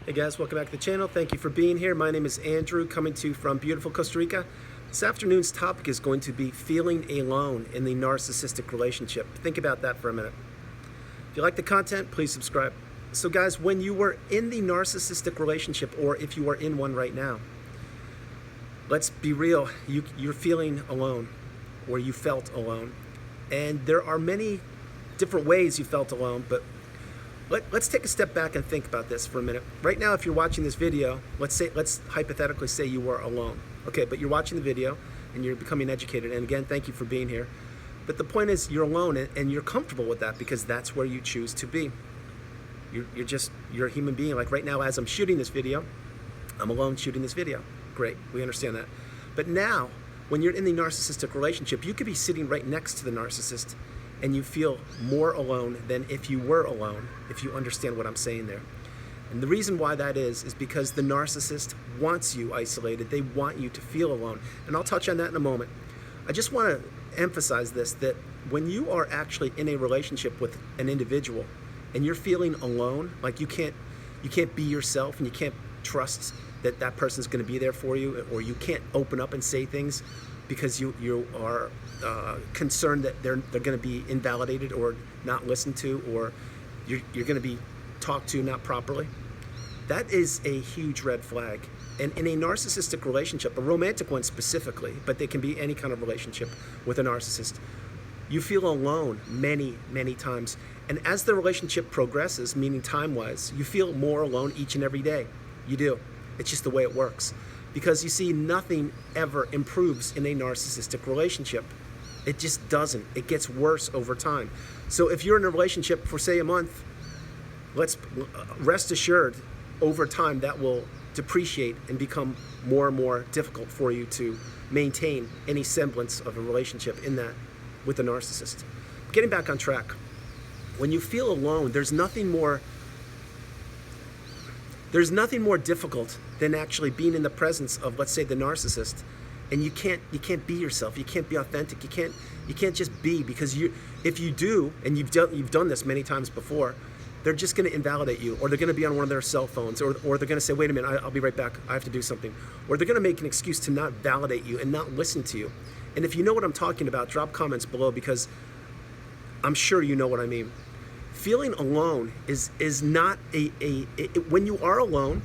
Hey guys, welcome back to the channel. Thank you for being here. My name is Andrew, coming to you from beautiful Costa Rica. This afternoon's topic is going to be feeling alone in the narcissistic relationship. Think about that for a minute. If you like the content, please subscribe. So guys, when you were in the narcissistic relationship, or if you are in one right now, let's be real, you're feeling alone, or you felt alone. And there are many different ways you felt alone, but let's take a step back and think about this for a minute. Right now, if you're watching this video, let's hypothetically say you were alone. Okay, but you're watching the video and you're becoming educated. And again, thank you for being here. But the point is, you're alone and you're comfortable with that because that's where you choose to be. You're a human being. Like right now, as I'm shooting this video, I'm alone shooting this video. Great, we understand that. But now, when you're in the narcissistic relationship, you could be sitting right next to the narcissist and you feel more alone than if you were alone, if you understand what I'm saying there. And the reason why that is because the narcissist wants you isolated. They want you to feel alone. And I'll touch on that in a moment. I just want to emphasize this, that when you are actually in a relationship with an individual and you're feeling alone, like you can't be yourself and you can't trust that that person's going to be there for you, or you can't open up and say things because you are concerned that they're going to be invalidated or not listened to, or you're going to be talked to not properly. That is a huge red flag. And in a narcissistic relationship, a romantic one specifically, but they can be any kind of relationship with a narcissist, you feel alone many, many times. And as the relationship progresses, meaning time-wise, you feel more alone each and every day. You do. It's just the way it works. Because you see, nothing ever improves in a narcissistic relationship. It just doesn't. It gets worse over time. So if you're in a relationship for, say, a month, let's rest assured, over time that will depreciate and become more and more difficult for you to maintain any semblance of a relationship in that with a narcissist. Getting back on track, when you feel alone, there's nothing more difficult than actually being in the presence of, let's say, the narcissist, and you can't be yourself. You can't be authentic. You can't just be, because if you do, and you've done this many times before, they're just going to invalidate you, or they're going to be on one of their cell phones, or they're going to say, wait a minute, I'll be right back, I have to do something. Or they're going to make an excuse to not validate you and not listen to you. And if you know what I'm talking about, drop comments below, because I'm sure you know what I mean. Feeling alone is not when you are alone,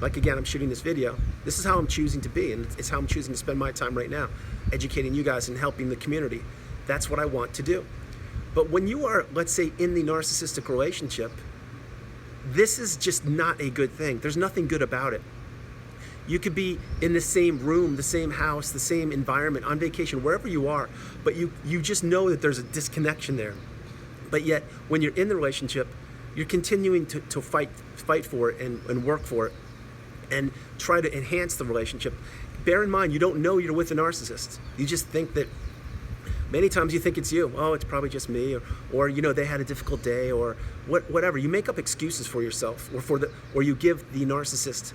like again, I'm shooting this video, this is how I'm choosing to be, and it's how I'm choosing to spend my time right now, educating you guys and helping the community. That's what I want to do. But when you are, let's say, in the narcissistic relationship, this is just not a good thing. There's nothing good about it. You could be in the same room, the same house, the same environment, on vacation, wherever you are, but you just know that there's a disconnection there. But yet, when you're in the relationship, you're continuing to fight for it and work for it and try to enhance the relationship. Bear in mind, you don't know you're with a narcissist. You just think that, many times you think it's you. Oh, it's probably just me, or you know, they had a difficult day, or whatever. You make up excuses for yourself, or you give the narcissist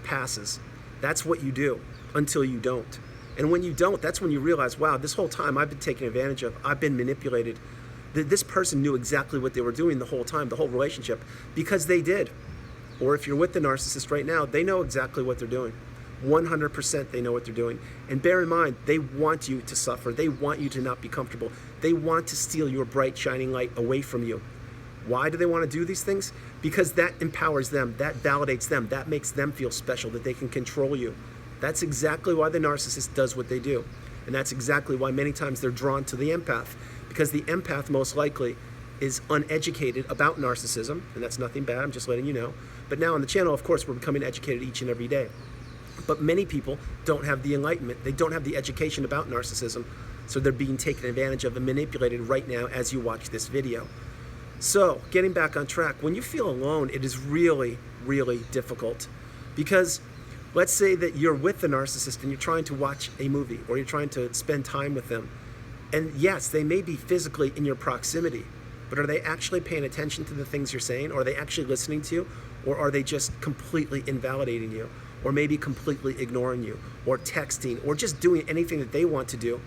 passes. That's what you do until you don't. And when you don't, that's when you realize, wow, this whole time I've been taken advantage of. I've been manipulated. This person knew exactly what they were doing the whole time, the whole relationship, because they did. Or if you're with the narcissist right now, they know exactly what they're doing. 100% they know what they're doing. And bear in mind, they want you to suffer. They want you to not be comfortable. They want to steal your bright, shining light away from you. Why do they want to do these things? Because that empowers them, that validates them, that makes them feel special, that they can control you. That's exactly why the narcissist does what they do. And that's exactly why many times they're drawn to the empath, because the empath most likely is uneducated about narcissism, and that's nothing bad, I'm just letting you know. But now on the channel, of course, we're becoming educated each and every day. But many people don't have the enlightenment, they don't have the education about narcissism, so they're being taken advantage of and manipulated right now as you watch this video. So, getting back on track, when you feel alone, it is really, really difficult, because let's say that you're with the narcissist and you're trying to watch a movie, or you're trying to spend time with them. And yes, they may be physically in your proximity, but are they actually paying attention to the things you're saying? Or are they actually listening to you? Or are they just completely invalidating you? Or maybe completely ignoring you? Or texting? Or just doing anything that they want to do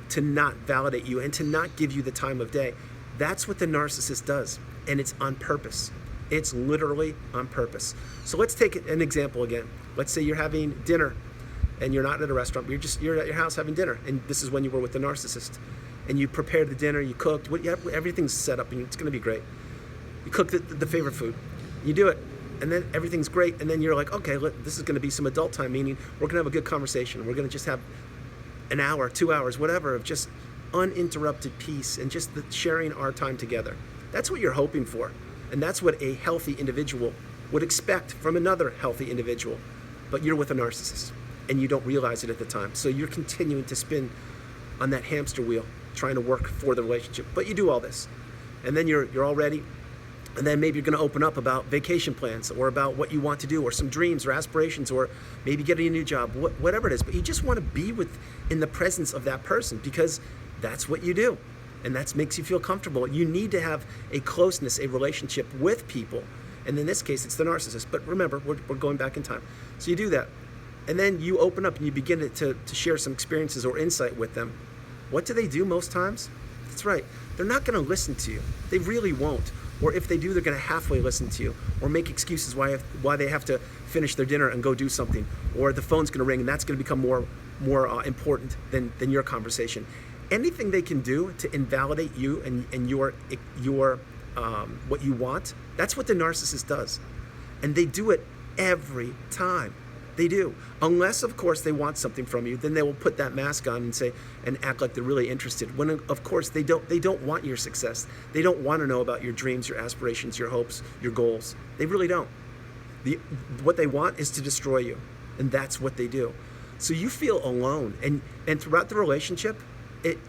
to not validate you and to not give you the time of day? That's what the narcissist does, and it's on purpose. It's literally on purpose. So let's take an example again. Let's say you're having dinner and you're not at a restaurant, but you're at your house having dinner, and this is when you were with the narcissist. And you prepared the dinner, you cooked, everything's set up and it's gonna be great. You cook the favorite food, you do it, and then everything's great, and then you're like, okay, this is gonna be some adult time, meaning we're gonna have a good conversation. We're gonna just have an hour, 2 hours, whatever, of just uninterrupted peace and just sharing our time together. That's what you're hoping for. And that's what a healthy individual would expect from another healthy individual. But you're with a narcissist and you don't realize it at the time. So you're continuing to spin on that hamster wheel, trying to work for the relationship. But you do all this. And then you're all ready. And then maybe you're going to open up about vacation plans or about what you want to do or some dreams or aspirations or maybe getting a new job, whatever it is. But you just want to be in the presence of that person because that's what you do. And that makes you feel comfortable. You need to have a closeness, a relationship with people. And in this case, it's the narcissist. But remember, we're going back in time. So you do that. And then you open up and you begin to share some experiences or insight with them. What do they do most times? That's right. They're not going to listen to you. They really won't. Or if they do, they're going to halfway listen to you or make excuses why they have to finish their dinner and go do something. Or the phone's going to ring and that's going to become more important than your conversation. Anything they can do to invalidate you and your what you want, that's what the narcissist does. And they do it every time. They do. Unless, of course, they want something from you, then they will put that mask on and act like they're really interested. When, of course, they don't want your success. They don't want to know about your dreams, your aspirations, your hopes, your goals. They really don't. What they want is to destroy you. And that's what they do. So you feel alone. And throughout the relationship,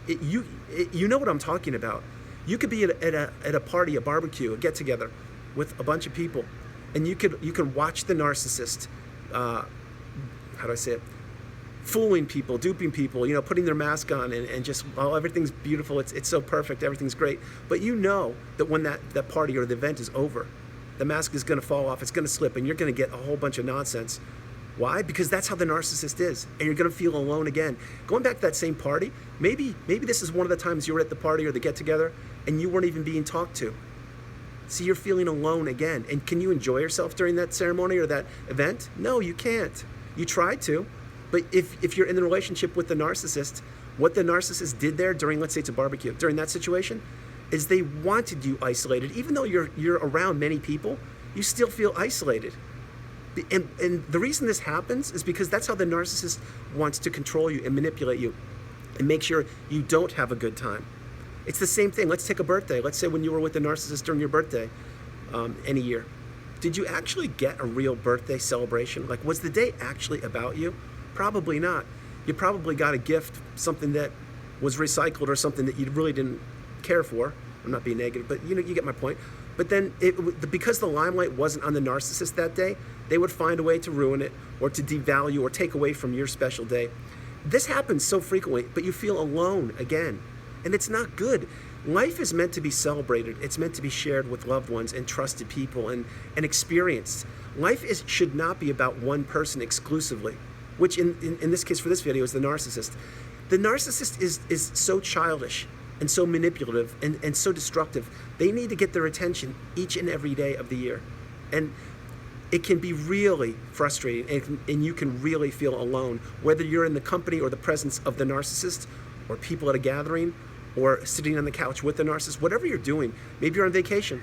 you know what I'm talking about. You could be at a party, a barbecue, a get-together with a bunch of people. And you could watch the narcissist, how do I say it, fooling people, duping people, putting their mask on and just, oh, everything's beautiful, it's so perfect, everything's great. But you know that when that party or the event is over, the mask is going to fall off, it's going to slip, and you're going to get a whole bunch of nonsense. Why? Because that's how the narcissist is, and you're going to feel alone again. Going back to that same party, maybe this is one of the times you were at the party or the get-together, and you weren't even being talked to. So you're feeling alone again. And can you enjoy yourself during that ceremony or that event? No, you can't. You tried to, but if you're in the relationship with the narcissist, what the narcissist did there during, let's say it's a barbecue, during that situation, is they wanted you isolated. Even though you're around many people, you still feel isolated. And the reason this happens is because that's how the narcissist wants to control you and manipulate you and make sure you don't have a good time. It's the same thing. Let's take a birthday. Let's say when you were with the narcissist during your birthday, any year. Did you actually get a real birthday celebration? Like, was the day actually about you? Probably not. You probably got a gift, something that was recycled or something that you really didn't care for. I'm not being negative, but you get my point. But then because the limelight wasn't on the narcissist that day, they would find a way to ruin it or to devalue or take away from your special day. This happens so frequently, but you feel alone again. And it's not good. Life is meant to be celebrated. It's meant to be shared with loved ones and trusted people and experienced. Life should not be about one person exclusively, which in this case for this video is the narcissist. The narcissist is so childish and so manipulative and so destructive. They need to get their attention each and every day of the year. And it can be really frustrating and you can really feel alone, whether you're in the company or the presence of the narcissist or people at a gathering or sitting on the couch with the narcissist, whatever you're doing. Maybe you're on vacation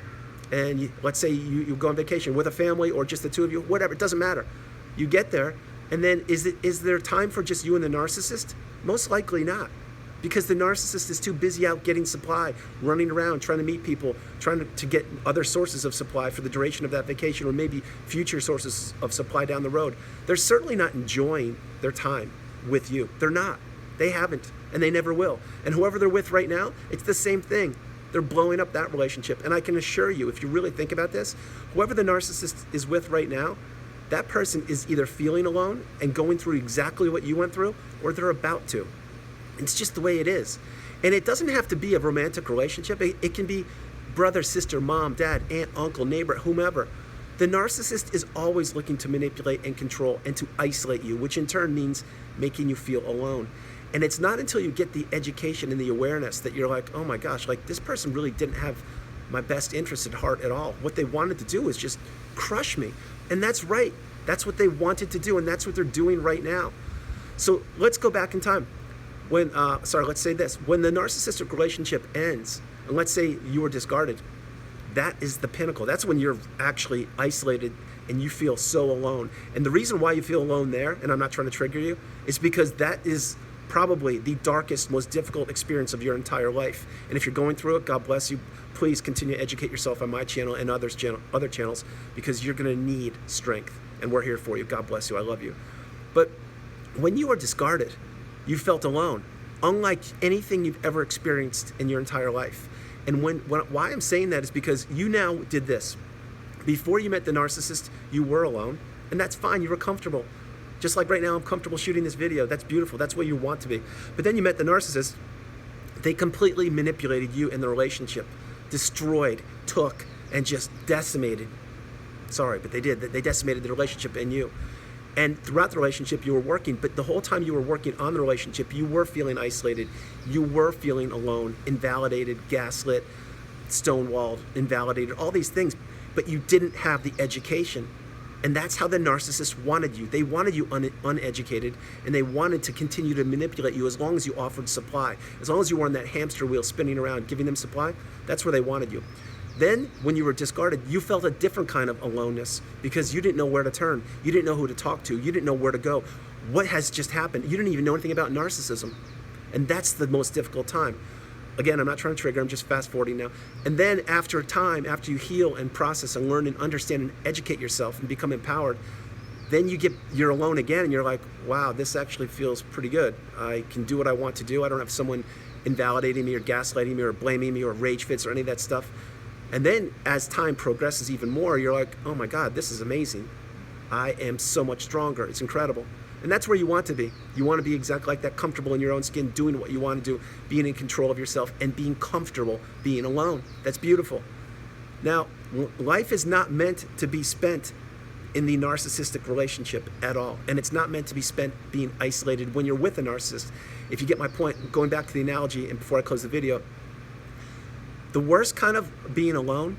and let's say you go on vacation with a family or just the two of you, whatever, it doesn't matter. You get there and then is there time for just you and the narcissist? Most likely not. Because the narcissist is too busy out getting supply, running around, trying to meet people, trying to get other sources of supply for the duration of that vacation or maybe future sources of supply down the road. They're certainly not enjoying their time with you. They're not. They haven't, and they never will. And whoever they're with right now, it's the same thing. They're blowing up that relationship. And I can assure you, if you really think about this, whoever the narcissist is with right now, that person is either feeling alone and going through exactly what you went through, or they're about to. It's just the way it is. And it doesn't have to be a romantic relationship. It can be brother, sister, mom, dad, aunt, uncle, neighbor, whomever. The narcissist is always looking to manipulate and control and to isolate you, which in turn means making you feel alone. And it's not until you get the education and the awareness that you're like, oh my gosh, like this person really didn't have my best interest at heart at all. What they wanted to do was just crush me. And that's right. That's what they wanted to do, and that's what they're doing right now. So let's go back in time. Let's say this. When the narcissistic relationship ends, and let's say you were discarded, that is the pinnacle. That's when you're actually isolated and you feel so alone. And the reason why you feel alone there, and I'm not trying to trigger you, is because that is probably the darkest, most difficult experience of your entire life. And if you're going through it, God bless you. Please continue to educate yourself on my channel and other channels, because you're going to need strength. And we're here for you. God bless you. I love you. But when you were discarded, you felt alone, unlike anything you've ever experienced in your entire life. And why I'm saying that is because you now did this. Before you met the narcissist, you were alone, and that's fine. You were comfortable. Just like right now, I'm comfortable shooting this video. That's beautiful. That's what you want to be. But then you met the narcissist. They completely manipulated you in the relationship, destroyed, took, and just decimated. Sorry, but they did. They decimated the relationship and you. And throughout the relationship, you were working, but the whole time you were working on the relationship, you were feeling isolated. You were feeling alone, invalidated, gaslit, stonewalled, invalidated, all these things, but you didn't have the education. And that's how the narcissist wanted you. They wanted you uneducated, and they wanted to continue to manipulate you as long as you offered supply. As long as you were on that hamster wheel spinning around, giving them supply, that's where they wanted you. Then, when you were discarded, you felt a different kind of aloneness because you didn't know where to turn. You didn't know who to talk to. You didn't know where to go. What has just happened? You didn't even know anything about narcissism. And that's the most difficult time. Again, I'm not trying to trigger, I'm just fast forwarding now. And then after time, after you heal and process and learn and understand and educate yourself and become empowered, then you're alone again and you're like, wow, this actually feels pretty good. I can do what I want to do. I don't have someone invalidating me or gaslighting me or blaming me or rage fits or any of that stuff. And then as time progresses even more, you're like, oh my God, this is amazing. I am so much stronger. It's incredible. And that's where you want to be. You want to be exactly like that, comfortable in your own skin, doing what you want to do, being in control of yourself, and being comfortable being alone. That's beautiful. Now, life is not meant to be spent in the narcissistic relationship at all. And it's not meant to be spent being isolated when you're with a narcissist. If you get my point, going back to the analogy, and before I close the video, the worst kind of being alone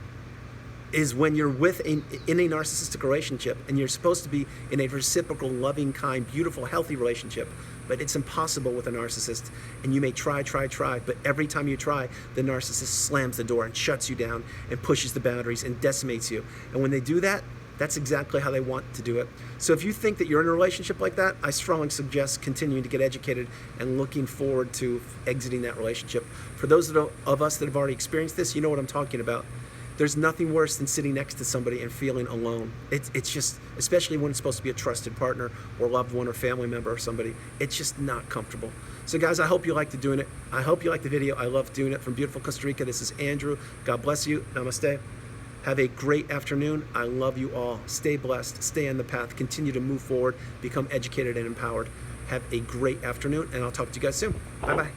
is when you're in a narcissistic relationship and you're supposed to be in a reciprocal, loving, kind, beautiful, healthy relationship, but it's impossible with a narcissist. And you may try, but every time you try, the narcissist slams the door and shuts you down and pushes the boundaries and decimates you. And when they do that, that's exactly how they want to do it. So if you think that you're in a relationship like that, I strongly suggest continuing to get educated and looking forward to exiting that relationship. For those of us that have already experienced this, you know what I'm talking about. There's nothing worse than sitting next to somebody and feeling alone. It's just, especially when it's supposed to be a trusted partner or loved one or family member or somebody, it's just not comfortable. So guys, I hope you liked doing it. I hope you liked the video. I love doing it. From beautiful Costa Rica, this is Andrew. God bless you. Namaste. Have a great afternoon. I love you all. Stay blessed. Stay on the path. Continue to move forward. Become educated and empowered. Have a great afternoon, and I'll talk to you guys soon. Bye-bye.